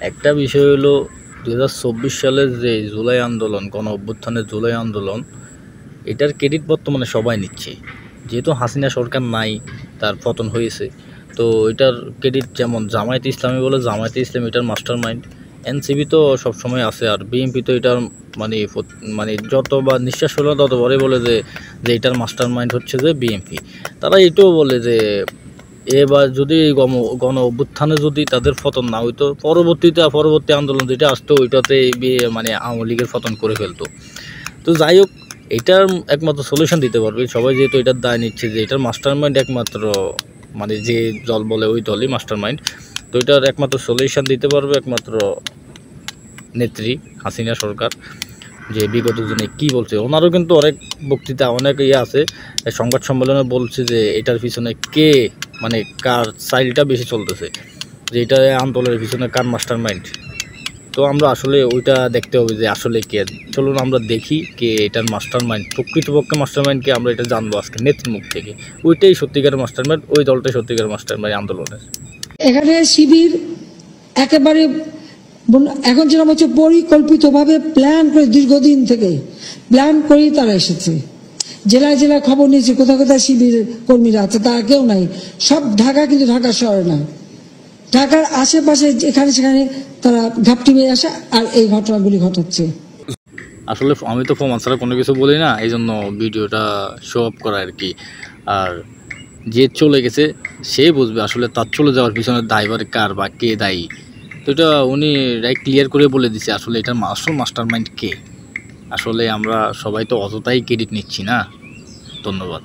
একটা বিষয় হলো 2024 সালের যে জুলাই আন্দোলন, গণ অভ্যুত্থানের জুলাই আন্দোলন, এটার ক্রেডিট বর্তমানে সবাই নিচ্ছে। যেহেতু হাসিনা সরকার নাই, তার পতন হয়েছে, তো এটার ক্রেডিট যেমন জামায়াতে ইসলামী বলে জামায়াতে ইসলামী এটার মাস্টার মাইন্ড, এনসিপি তো সবসময় আছে, আর বিএনপি তো এটার মানে মানে যতবার নিঃশ্বাস হলো ততবারই বলে যে এটার মাস্টার মাইন্ড হচ্ছে যে বিএনপি। তারা এটাও বলে যে এবার যদি গণ অভ্যুত্থানে যদি তাদের পতন না হইতো, পরবর্তী আন্দোলন যেটা আসতো ওইটাতে মানে আওয়ামী লীগের পতন করে ফেলতো। তো যাই হোক, এটার একমাত্র সলিউশন দিতে পারবে সবাই, যেহেতু এটার দায় নিচ্ছে যে এটার মাস্টার মাইন্ড একমাত্র মানে যে দল বলে ওই দলই মাস্টার মাইন্ড। তো এটার একমাত্র সলিউশন দিতে পারবে একমাত্র নেত্রী হাসিনা সরকার। যে বিগত দিনে কী বলছে, ওনারও কিন্তু অনেক বক্তৃতা, অনেক আছে, সংবাদ সম্মেলনে বলছে যে এটার পিছনে কে মানে কার সাইলটা বেশি চলতেছে, যে এটা আন্দোলনের পিছনে কার মাস্টার মাইন্ড। তো আমরা আসলে ওইটা দেখতে হবে যে আসলে কে। চলুন আমরা দেখি কে এটার মাস্টার মাইন্ড, প্রকৃতপক্ষে মাস্টার মাইন্ডকে আমরা এটা জানবো আজকে নেত্রীর মুখ থেকে। ওইটাই সত্যিকারের মাস্টার মাইন্ড, ওই দলটাই সত্যিকারের মাস্টার মাইন্ড আন্দোলনের। এখানে শিবির একেবারে এখন যেরকম হচ্ছে পরিকল্পিতভাবে প্ল্যান করে দীর্ঘদিন থেকে প্ল্যান করেই তারা এসেছে। জেলায় জেলায় খবর নিয়েছে কোথাও কোথায় শিবির কর্মীরা আছে, তারা কেউ নাই। সব ঢাকা, কিন্তু ঢাকা শহরে না, ঢাকার আশেপাশে এখানে সেখানে তারা ঘাপটি মেরে আসে আর এই ঘটনাগুলি ঘটাচ্ছে। আসলে আমি তো প্রমাণ ছাড়া কোনো কিছু বলি না, এই জন্য ভিডিওটা শো অফ করা আর কি। আর যে চলে গেছে সে বুঝবে আসলে তার চলে যাওয়ার পিছনে দায়ভার কার বা কে দায়ী। তো এটা উনি ক্লিয়ার করে বলে দিছে আসলে এটার আসল মাস্টার মাইন্ড কে। আসলে আমরা সবাই তো অতটাই ক্রেডিট নিচ্ছি না। ধন্যবাদ।